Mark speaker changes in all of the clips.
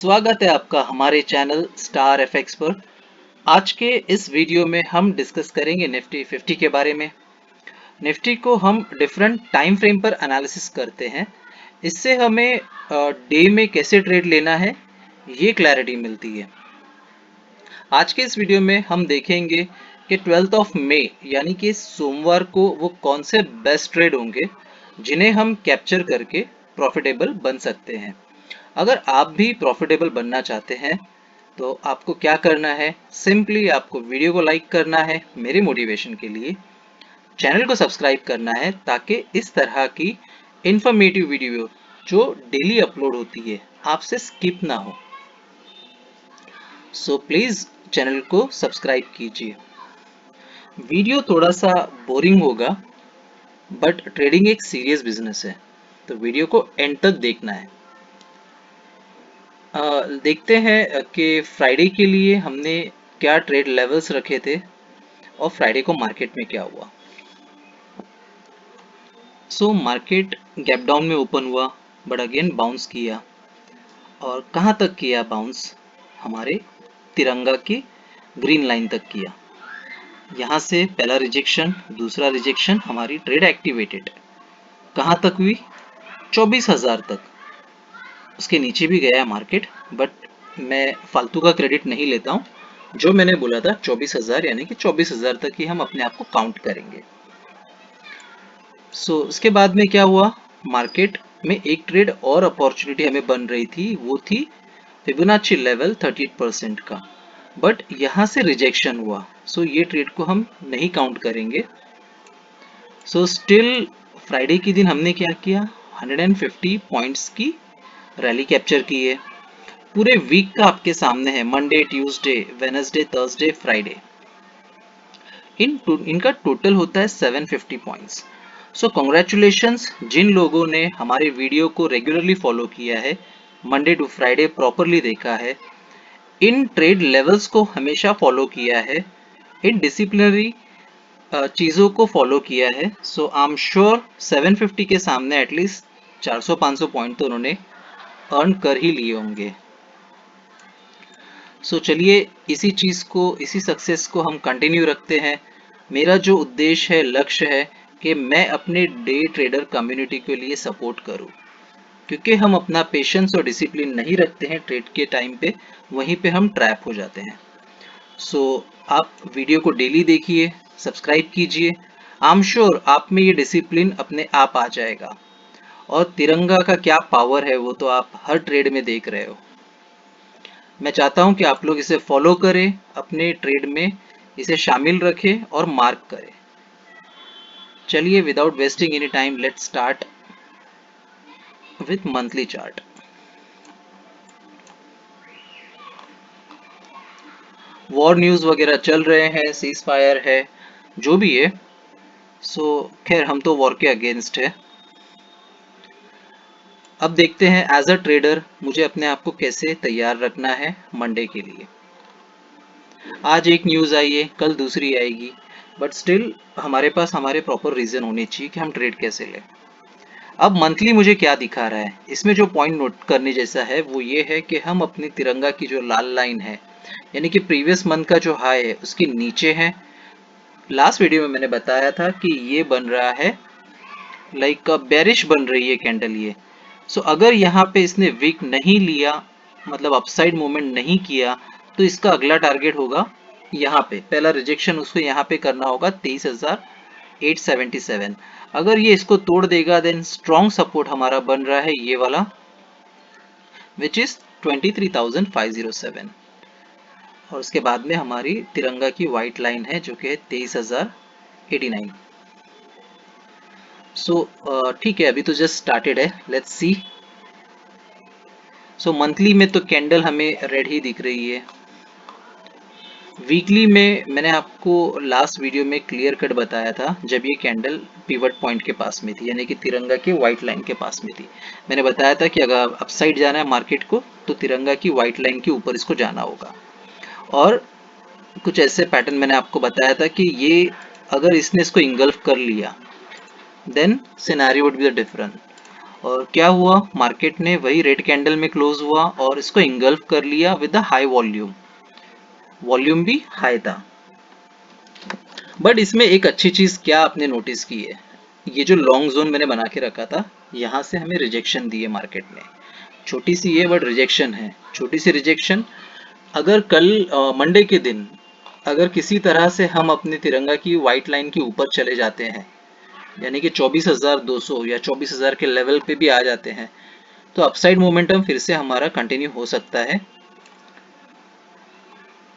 Speaker 1: स्वागत है आपका हमारे चैनल स्टार एफएक्स पर। आज के इस वीडियो में हम डिस्कस करेंगे निफ्टी 50 के बारे में। निफ्टी को हम डिफरेंट टाइम फ्रेम पर एनालिसिस करते हैं। इससे हमें डे में कैसे ट्रेड लेना है ये क्लैरिटी मिलती है। आज के इस वीडियो में हम देखेंगे कि 12 ऑफ मई यानी कि सोमवार को वो कौन से बेस्ट ट्रेड होंगे जिन्हें हम कैप्चर करके प्रॉफिटेबल बन सकते हैं। अगर आप भी प्रॉफिटेबल बनना चाहते हैं तो आपको क्या करना है, सिंपली आपको वीडियो को लाइक करना है मेरे मोटिवेशन के लिए, चैनल को सब्सक्राइब करना है ताकि इस तरह की इंफॉर्मेटिव वीडियो जो डेली अपलोड होती है आपसे स्किप ना हो। सो प्लीज चैनल को सब्सक्राइब कीजिए। वीडियो थोड़ा सा बोरिंग होगा बट ट्रेडिंग एक सीरियस बिजनेस है, तो वीडियो को एंड तक देखना है। देखते हैं कि फ्राइडे के लिए हमने क्या ट्रेड लेवल्स रखे थे और फ्राइडे को मार्केट में क्या हुआ। सो मार्केट गैप डाउन में ओपन हुआ बट अगेन बाउंस किया। और कहाँ तक किया बाउंस? हमारे तिरंगा की ग्रीन लाइन तक किया। यहाँ से पहला रिजेक्शन, दूसरा रिजेक्शन, हमारी ट्रेड एक्टिवेटेड कहाँ तक हुई? 24,000 तक। उसके नीचे भी गया मार्केट बट मैं फालतू का क्रेडिट नहीं लेता हूँ। जो मैंने बोला था 24,000 यानी कि 24,000 तक ही हम अपने आप को काउंट करेंगे। सो उसके बाद में क्या हुआ, मार्केट में एक ट्रेड और अपॉर्चुनिटी हमें बन रही थी, वो थी फिबोनाची लेवल 38% का, बट यहाँ से रिजेक्शन हुआ। सो ये ट्रेड को हम नहीं काउंट करेंगे। सो स्टिल फ्राइडे के दिन हमने क्या किया, 150 पॉइंट्स की रैली कैप्चर की है। पूरे वीक का आपके सामने है, Monday, Tuesday, Wednesday, Thursday, Friday. इनका टोटल होता है 750 पॉइंट्स। सो कॉन्ग्रेचुलेशंस जिन लोगों ने हमारे वीडियो को रेगुलरली फॉलो किया है, मंडे टू फ्राइडे प्रॉपरली देखा है, इन ट्रेड लेवल्स को हमेशा फॉलो किया है, इन डिसिप्लिनरी चीज़ों को फॉलो किया है। सो आई एम श्योर 750 के सामने एटलीस्ट 400-500 पॉइंट तो उन्होंने अर्न कर ही लिए होंगे। सो चलिए इसी चीज़ को, इसी सक्सेस को हम कंटिन्यू रखते हैं। मेरा जो उद्देश्य है, लक्ष्य है कि मैं अपने डे ट्रेडर कम्युनिटी के लिए सपोर्ट करूं, क्योंकि हम अपना पेशेंस और डिसिप्लिन नहीं रखते हैं ट्रेड के टाइम पे, वहीं पे हम ट्रैप हो जाते हैं। सो आप वीडियो को डेली देखिए, सब्सक्राइब कीजिए। आई एम श्योर आप में ये डिसिप्लिन अपने आप आ जाएगा। और तिरंगा का क्या पावर है वो तो आप हर ट्रेड में देख रहे हो। मैं चाहता हूं कि आप लोग इसे फॉलो करें, अपने ट्रेड में इसे शामिल रखें और मार्क करें। चलिए without wasting any time let's start with monthly chart. War news वगैरह चल रहे हैं, सीज फायर है, जो भी है। सो खैर हम तो वॉर के अगेंस्ट है। अब देखते हैं एज अ ट्रेडर मुझे अपने आप को कैसे तैयार रखना है मंडे के लिए। आज एक न्यूज़ आई है, कल दूसरी आएगी, बट स्टिल हमारे पास हमारे प्रॉपर रीज़न होने चाहिए कि हम ट्रेड कैसे लें। अब मंथली मुझे क्या दिखा रहा है, इसमें जो पॉइंट नोट करने जैसा है वो ये है कि हम अपनी तिरंगा की जो लाल लाइन है, यानी कि प्रीवियस मंथ का जो हाई है उसके नीचे है। लास्ट वीडियो में मैंने बताया था कि ये बन रहा है लाइक बेरिश बन रही है कैंडल ये। सो अगर यहाँ पे इसने वीक नहीं लिया, मतलब अपसाइड मूवमेंट नहीं किया, तो इसका अगला टारगेट होगा यहाँ पे, पहला रिजेक्शन उसको यहाँ पे करना होगा 23,877। अगर ये इसको तोड़ देगा देन स्ट्रॉन्ग सपोर्ट हमारा बन रहा है ये वाला, विच इज 23,507। और उसके बाद में हमारी तिरंगा की व्हाइट लाइन है जो कि है 23,089। सो ठीक है, अभी तो जस्ट स्टार्टेड है, लेट्स सी। सो मंथली में तो कैंडल हमें रेड ही दिख रही है। वीकली में मैंने आपको लास्ट वीडियो में क्लियर कट बताया था, जब ये कैंडल पिवट पॉइंट के पास में थी, यानी कि तिरंगा के व्हाइट लाइन के पास में थी। मैंने बताया था कि अगर अपसाइड जाना है मार्केट को तो तिरंगा की व्हाइट लाइन के ऊपर इसको जाना होगा। और कुछ ऐसे पैटर्न मैंने आपको बताया था कि ये अगर इसने इसको इंगल्फ कर लिया then scenario would be different. और क्या हुआ, मार्केट ने वही रेड कैंडल में क्लोज हुआ और इसको इंगल्फ कर लिया with the high volume, volume भी हाई था। बट इसमें एक अच्छी चीज क्या आपने नोटिस की है, ये जो लॉन्ग जोन मैंने बना के रखा था, यहाँ से हमें रिजेक्शन दी है मार्केट ने। छोटी सी है बट रिजेक्शन है, छोटी सी रिजेक्शन। अगर कल मंडे के दिन अगर किसी तरह से हम अपने तिरंगा की वाइट लाइन के ऊपर चले जाते हैं, यानी कि 24,200 या 24,000 के लेवल पे भी आ जाते हैं, तो अपसाइड मोमेंटम फिर से हमारा कंटिन्यू हो सकता है।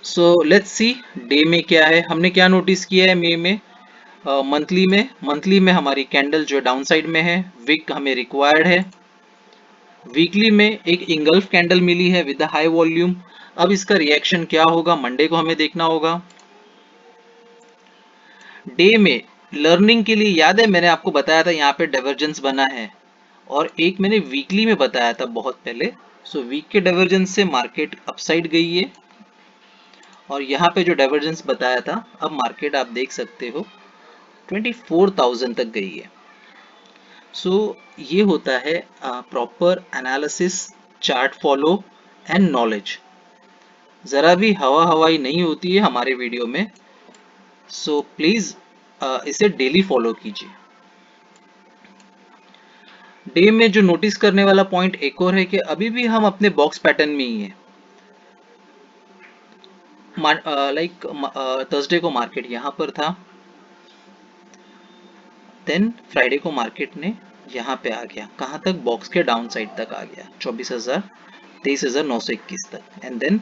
Speaker 1: सो लेट्स सी डे में क्या है, हमने क्या नोटिस किया है मई में, मंथली में हमारी कैंडल जो डाउन साइड में है, विक हमें रिक्वायर्ड है। वीकली में एक इंगल्फ कैंडल मिली है विद हाई वॉल्यूम। अब इसका रिएक्शन क्या होगा, मंडे को हमें देखना होगा। डे में लर्निंग के लिए याद है मैंने आपको बताया था यहाँ पे डाइवर्जेंस बना है, और एक मैंने वीकली में बताया था बहुत पहले। सो वीक के डाइवर्जेंस से मार्केट अपसाइड गई है, और यहाँ पे जो डाइवर्जेंस बताया था, अब मार्केट आप देख सकते हो 24,000 तक गई है। सो ये होता है proper analysis, chart follow and knowledge. जरा भी हवा हवाई नहीं होती है हमारे वीडियो में, सो प्लीज इसे डेली फॉलो कीजिए। डे में जो नोटिस करने वाला पॉइंट एक और है कि अभी भी हम अपने बॉक्स पैटर्न में ही है। लाइक थर्सडे को मार्केट यहाँ पर था, देन फ्राइडे को मार्केट ने यहाँ पे आ गया, कहाँ तक, बॉक्स के डाउन साइड तक आ गया, 24,000 23,921 तक, and then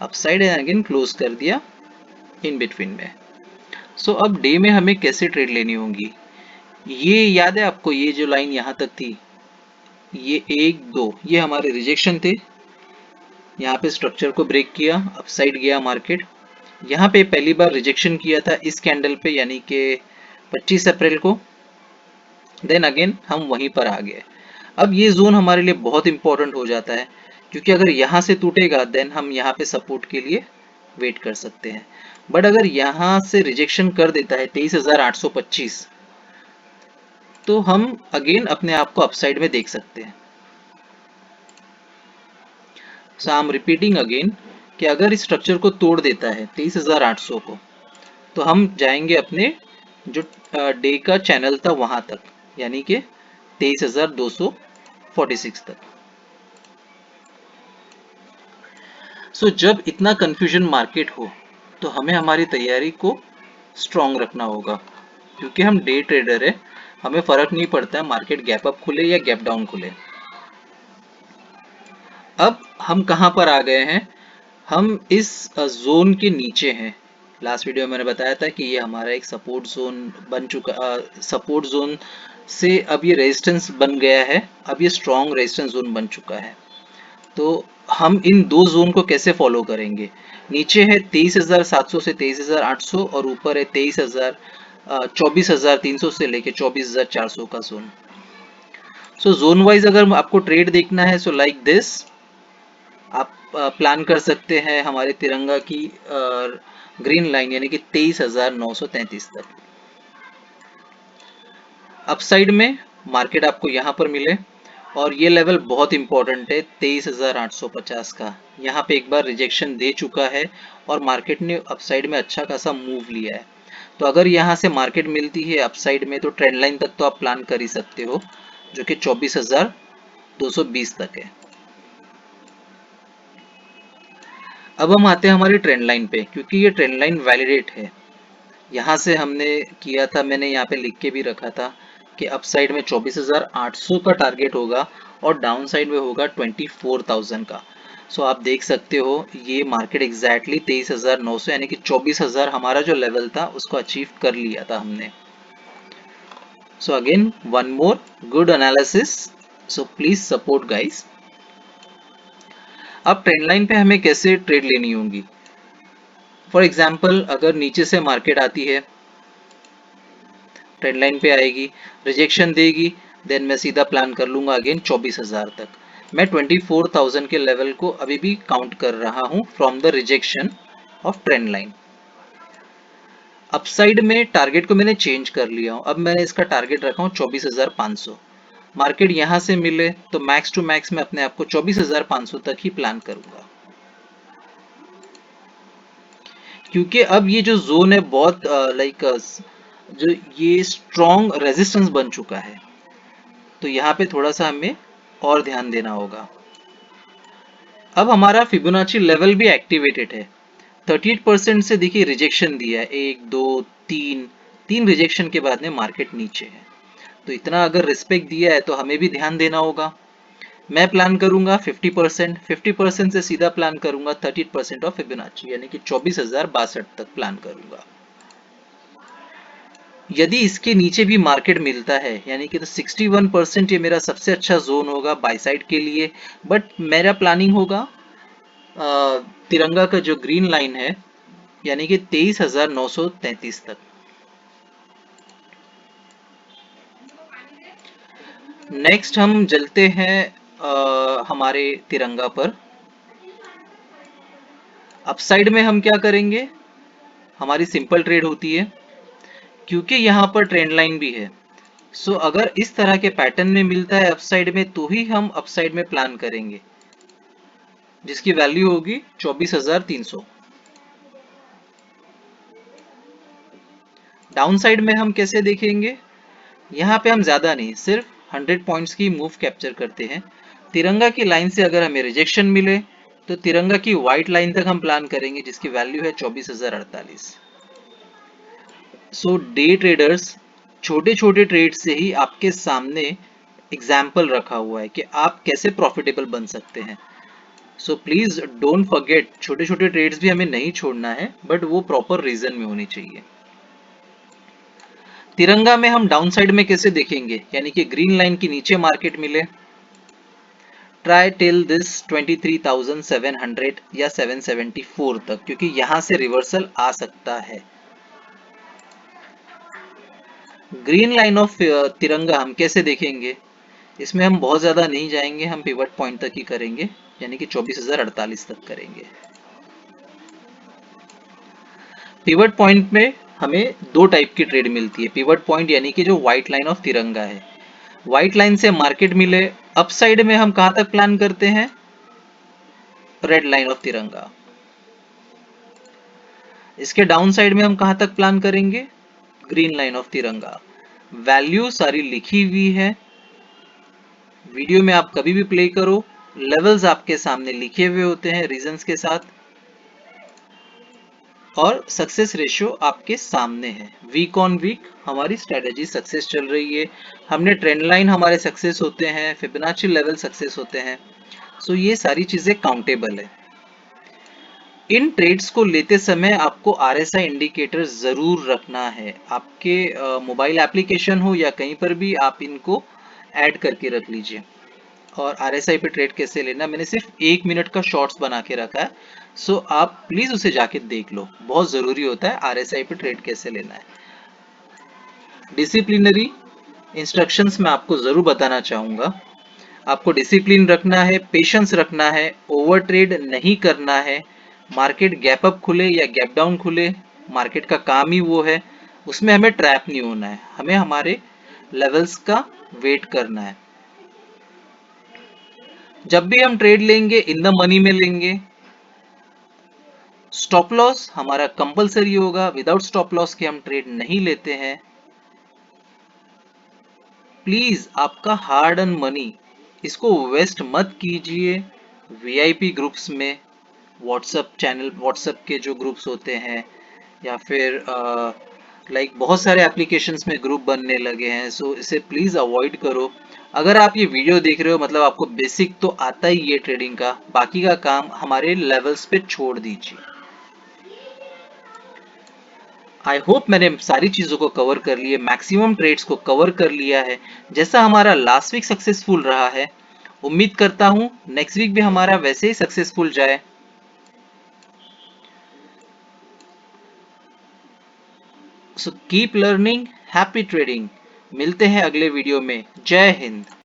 Speaker 1: upside and again close कर दिया इन बिटवीन में। सो अब डे में हमें कैसे ट्रेड लेनी होगी, ये याद है आपको, ये जो लाइन यहाँ तक थी, ये 1 2 ये हमारे रिजेक्शन थे। यहाँ पे स्ट्रक्चर को ब्रेक किया, अपसाइड गया मार्केट। यहाँ पे पहली बार रिजेक्शन किया था इस कैंडल पे, यानी कि 25 अप्रैल को। देन अगेन हम वहीं पर आ गए। अब ये जोन हमारे लिए बहुत इंपॉर्टेंट हो जाता है, क्योंकि अगर यहाँ से टूटेगा देन हम यहाँ पे सपोर्ट के लिए वेट कर सकते हैं। बट अगर यहाँ से रिजेक्शन कर देता है 23,825, तो हम अगेन अपने आप को अपसाइड में देख सकते हैं। सो आई एम रिपीटिंग अगेन कि अगर इस स्ट्रक्चर को तोड़ देता है 23,800 को, तो हम जाएंगे अपने जो डे का चैनल था वहां तक, यानी कि 23,246 तक। सो जब इतना कंफ्यूजन मार्केट हो, तो हमें हमारी तैयारी को स्ट्रॉन्ग रखना होगा, क्योंकि हम डे ट्रेडर है, हमें फर्क नहीं पड़ता है मार्केट गैप अप खुले या गैप डाउन खुले। अब हम कहां पर आ गए हैं, हम इस जोन के नीचे हैं। लास्ट वीडियो में मैंने बताया था कि ये हमारा एक सपोर्ट जोन बन चुका, सपोर्ट जोन से अब ये रेजिस्टेंस बन गया है, अब ये स्ट्रॉन्ग रेजिस्टेंस जोन बन चुका है। तो हम इन दो जोन को कैसे फॉलो करेंगे, नीचे है 23,700 से 23,800, और ऊपर है 24,300 से लेके 24,400 का जोन। सो जोन वाइज अगर आपको ट्रेड देखना है, सो लाइक दिस आप प्लान कर सकते हैं हमारे तिरंगा की ग्रीन लाइन, यानी कि 23,933 तक। अपसाइड में मार्केट आपको यहाँ पर मिले, और ये लेवल बहुत इंपॉर्टेंट है 23,850 का। यहाँ पे एक बार रिजेक्शन दे चुका है और मार्केट ने अपसाइड में अच्छा खासा मूव लिया है। तो अगर यहाँ से मार्केट मिलती है अपसाइड में, तो ट्रेंड लाइन तक तो आप प्लान कर ही सकते हो, जो कि 24,220 तक है। अब हम आते हैं हमारी ट्रेंड लाइन पे, क्योंकि ये ट्रेंड लाइन वैलिडेट है। यहाँ से हमने किया था, मैंने यहाँ पे लिख के भी रखा था कि अपसाइड में 24,800 का टारगेट होगा और डाउन साइड में होगा 24,000 का। सो आप देख सकते हो ये मार्केट एग्जैक्टली 23,900 यानी कि 24,000 हमारा जो लेवल था उसको अचीव कर लिया था हमने। So again one more good analysis, so please support guys. अब ट्रेंड लाइन पे हमें कैसे ट्रेड लेनी होगी, फॉर एग्जाम्पल अगर नीचे से मार्केट आती है, ट्रेंड लाइन पे आएगी, रिजेक्शन देगी, देन मैं सीधा प्लान कर लूंगा अगेन 24,000 तक। मैं 24,000 के लेवल को अभी भी काउंट कर रहा हूं from the rejection of trend line. Upside में टारगेट को मैंने चेंज कर लिया हूं, अब मैंने इसका टारगेट रखा हूं 24,500। मार्केट यहां से मिले तो मैक्स टू मैक्स मैं अपने आप को 24,500 तक ही प्लान करूंगा, क्योंकि अब ये जो जोन है बहुत लाइक जो ये स्ट्रॉन्ग रेजिस्टेंस बन चुका है, तो यहाँ पे थोड़ा सा हमें और ध्यान देना होगा। अब हमारा फिबोनाची लेवल भी एक्टिवेटेड है। 38% से देखिए रिजेक्शन दिया है, एक दो तीन, तीन रिजेक्शन के बाद में मार्केट नीचे है। तो इतना अगर रिस्पेक्ट दिया है तो हमें भी ध्यान देना होगा। मैं प्लान करूंगा 50%, 50% से सीधा प्लान करूंगा 30% ऑफ फिबोनाची, यानी कि 24,062 तक प्लान करूंगा। यदि इसके नीचे भी मार्केट मिलता है यानी कि तो 61% ये मेरा सबसे अच्छा जोन होगा बाय साइड के लिए। बट मेरा प्लानिंग होगा तिरंगा का जो ग्रीन लाइन है यानी कि 23,933 तक। नेक्स्ट हम चलते हैं हमारे तिरंगा पर। अपसाइड में हम क्या करेंगे, हमारी सिंपल ट्रेड होती है, क्योंकि यहाँ पर ट्रेंड लाइन भी है। सो अगर इस तरह के पैटर्न में मिलता है अपसाइड में तो ही हम अपसाइड में प्लान करेंगे, जिसकी वैल्यू होगी 24,300। डाउन साइड में हम कैसे देखेंगे, यहाँ पे हम ज्यादा नहीं, सिर्फ 100 पॉइंट्स की मूव कैप्चर करते हैं। तिरंगा की लाइन से अगर हमें रिजेक्शन मिले तो तिरंगा की व्हाइट लाइन तक हम प्लान करेंगे, जिसकी वैल्यू है 24,048। सो डे ट्रेडर्स छोटे छोटे ट्रेड से ही आपके सामने एग्जाम्पल रखा हुआ है कि आप कैसे प्रॉफिटेबल बन सकते हैं। सो प्लीज डोंट फॉरगेट, छोटे छोटे ट्रेड्स भी हमें नहीं छोड़ना है, बट वो प्रॉपर रीजन में होनी चाहिए। तिरंगा में हम डाउन साइड में कैसे देखेंगे, यानी कि ग्रीन लाइन के नीचे मार्केट मिले, ट्राई टिल दिस 23,700 या 774 तक, क्योंकि यहां से रिवर्सल आ सकता है। ग्रीन लाइन ऑफ तिरंगा हम कैसे देखेंगे, इसमें हम बहुत ज्यादा नहीं जाएंगे, हम पिवट पॉइंट तक ही करेंगे, यानी कि 24,048 तक करेंगे। पिवट पॉइंट में हमें दो टाइप की ट्रेड मिलती है। पिवट पॉइंट यानी कि जो व्हाइट लाइन ऑफ तिरंगा है, व्हाइट लाइन से मार्केट मिले अप साइड में हम कहां तक प्लान करते हैं, रेड लाइन ऑफ तिरंगा। इसके डाउन साइड में हम कहां तक प्लान करेंगे, ग्रीन लाइन ऑफ तिरंगा। वैल्यू सारी लिखी हुई है, वीडियो में आप कभी भी प्ले करो, लेवल्स आपके सामने लिखे हुए होते हैं रीजंस के साथ, और सक्सेस रेशियो आपके सामने है। वीक ऑन वीक हमारी स्ट्रेटेजी सक्सेस चल रही है, हमने ट्रेंड लाइन हमारे सक्सेस होते हैं, फिबोनाची लेवल सक्सेस होते हैं। सो ये सारी चीजें काउंटेबल है। इन ट्रेड्स को लेते समय आपको आरएसआई इंडिकेटर जरूर रखना है, आपके मोबाइल एप्लीकेशन हो या कहीं पर भी आप इनको ऐड करके रख लीजिए। और आरएसआई पे ट्रेड कैसे लेना, मैंने सिर्फ 1 मिनट का शॉर्ट्स बना के रखा है, सो आप प्लीज उसे जाके देख लो, बहुत जरूरी होता है आरएसआई पे ट्रेड कैसे लेना है। डिसिप्लिनरी इंस्ट्रक्शंस मैं आपको जरूर बताना चाहूंगा। आपको डिसिप्लिन रखना है, पेशेंस रखना है, ओवर ट्रेड नहीं करना है। मार्केट गैप अप खुले या गैप डाउन खुले, मार्केट का काम ही वो है, उसमें हमें ट्रैप नहीं होना है, हमें हमारे लेवल्स का वेट करना है। जब भी हम ट्रेड लेंगे इन द मनी में लेंगे। स्टॉप लॉस हमारा कंपलसरी होगा, विदाउट स्टॉप लॉस के हम ट्रेड नहीं लेते हैं। प्लीज आपका हार्ड अर्न मनी इसको वेस्ट मत कीजिए वीआईपी ग्रुप्स में, व्हाट्सएप चैनल, व्हाट्सएप के जो ग्रुप्स होते हैं, या फिर लाइक बहुत सारे एप्लीकेशंस में ग्रुप बनने लगे हैं, सो इसे प्लीज अवॉइड करो। अगर आप ये वीडियो देख रहे हो मतलब आपको बेसिक तो आता ही है ट्रेडिंग का, बाकी का काम हमारे लेवल्स पे छोड़ दीजिए। आई होप मैंने सारी चीजों को कवर कर लिए, मैक्सिमम ट्रेड्स को कवर कर लिया है, जैसा हमारा लास्ट वीक सक्सेसफुल रहा है। उम्मीद करता हूं नेक्स्ट वीक भी हमारा वैसे ही सक्सेसफुल जाए। So keep learning, happy trading. मिलते हैं अगले वीडियो में। जय हिंद।